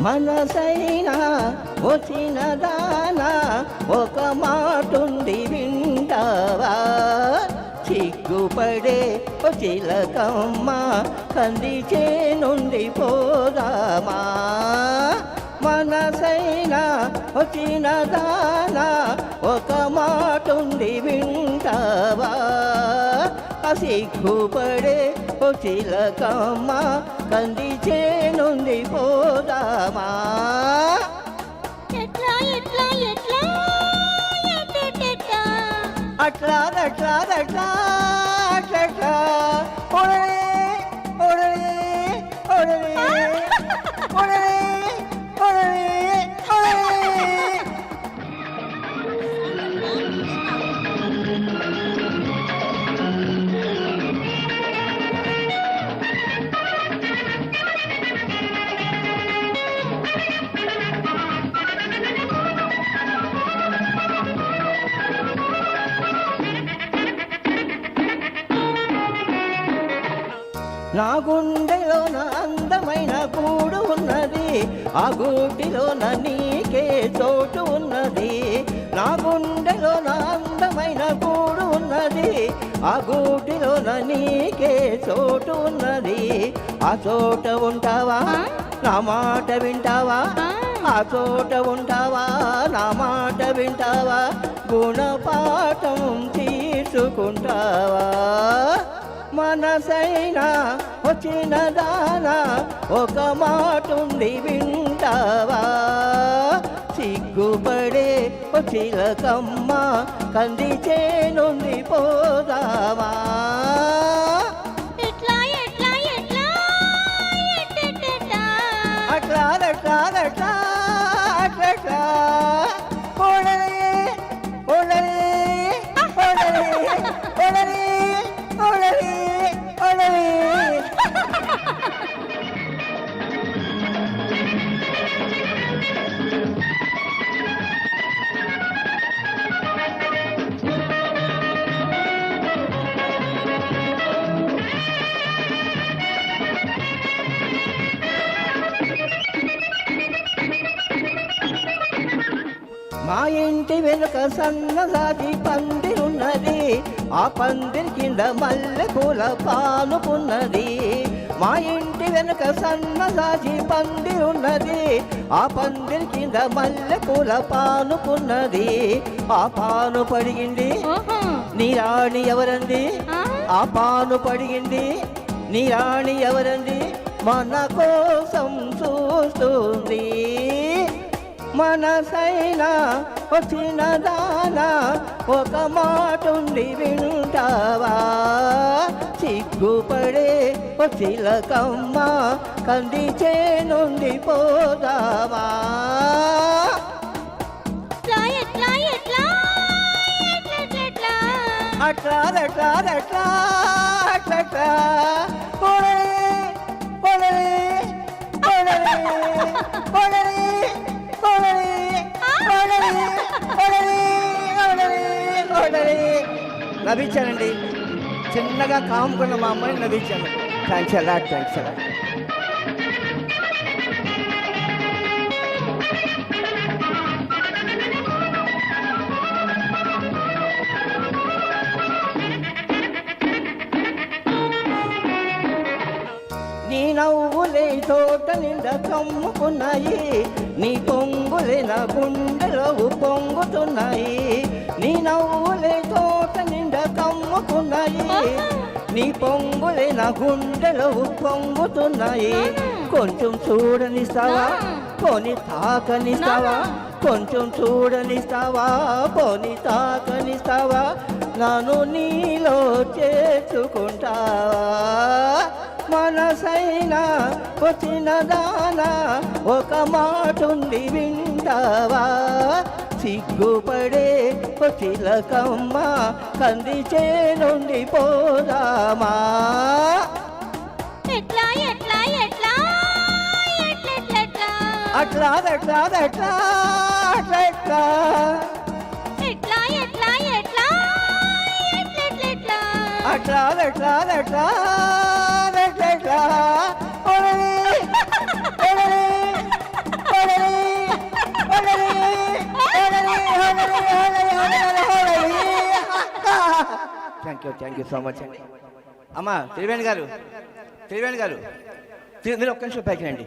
మనసైనా వచ్చిన దానా ఒక మాటుంది వింటావా? సిగ్గుపడే చిలకమ్మ కంది చేనుండి పోదామా? మనసైనా వచ్చిన దానా ఒక మాటుంది వింటావా? సిగ్గుపడే చిలకమ్మ కంది చేనుండి పోదామా? అట్లా అట్లా అట్లా అట్లా ఒడలే ఒడలే ఒడలే ఒడలే ఒడలే ఒడలే. నా గుండెలోన అందమైన గూడు ఉన్నది, ఆ గూటిలోన నీకే చోటు ఉన్నది. నా గుండెలోన అందమైన గూడు ఉన్నది, ఆ గూటిలోన నీకే చోటు ఉన్నది. ఆ చోట ఉంటావా నా మాట వింటావా? ఆ చోట ఉంటావా నా మాట వింటావా? గుణపాఠం తీసుకుంటావా? మనసైనా వచ్చిన దానా ఒక మాటుంది వింటావా? సిగ్గుపడే చిలకమ్మ కంది చేనుండి పోదామా? అట్లా అట్లా అట్లా అట్లా ఓడలే ఓడలే ఓడలే ఓడలే ఓడలే ఓడలే. మా ఇంటి వెనుక సన్నజాతి పందిరున్నది, ఆ పందిరి కింద మల్లె పూల పానుకున్నది. మా ఇంటి వెనుక సన్నజాతి పందిరున్నది, ఆ పందిరి కింద మల్లె పూల పానుకున్నది. ఆ పాను పడిగింది నీ రాణి ఎవరంది? ఆ పాను పడిగింది నీ రాణి ఎవరంది? మన కోసం చూస్తుంది. మనసైనా వచ్చిన దానా ఒక మాటుంది వింటావా? సిగ్గుపడే చిలకమ్మ కంది చేనుండి పోదామా? అట్లా అట్లా అట్లా అట్లా ఓడలే ఓడలే ఓడలే ఓడలే ఓడలే ఓడలే ఓడలే ఓడలే ఓడలే. నవ్వించానండి, చిన్నగా కాముకున్న మా అమ్మాయిని నవ్వించాను. Thanks a lot, thanks a lot. నీ నవ్వులే తోట నిండా కమ్ముకున్నాయి, నీ పొంగులే నా గుండెలో పొంగుతున్నాయి. నీ నవ్వులే తోట నిండా కమ్ముకున్నాయి, నీ పొంగులే నా గుండెలో పొంగుతున్నాయి. కొంచెం చూడనిస్తావా పోని తాకనిస్తావా? కొంచెం చూడనిస్తావా పోని తాకనిస్తావా? నన్ను నీలో చేర్చుకుంటావా? మనసైనా వచ్చిన దానా ఒక మాటుంది వింటావా? సిగ్గుపడే చిలకమ్మ కంది చేనుండి పోదామా? అట్లా అట్లా అట్లా అట్లా అట్లా అట్లా అట్లా థ్యాంక్ యూ సో మచ్ అండి. అమ్మా త్రివేణి గారు మీరు ఒక్క నిమిషం పైకి రండి.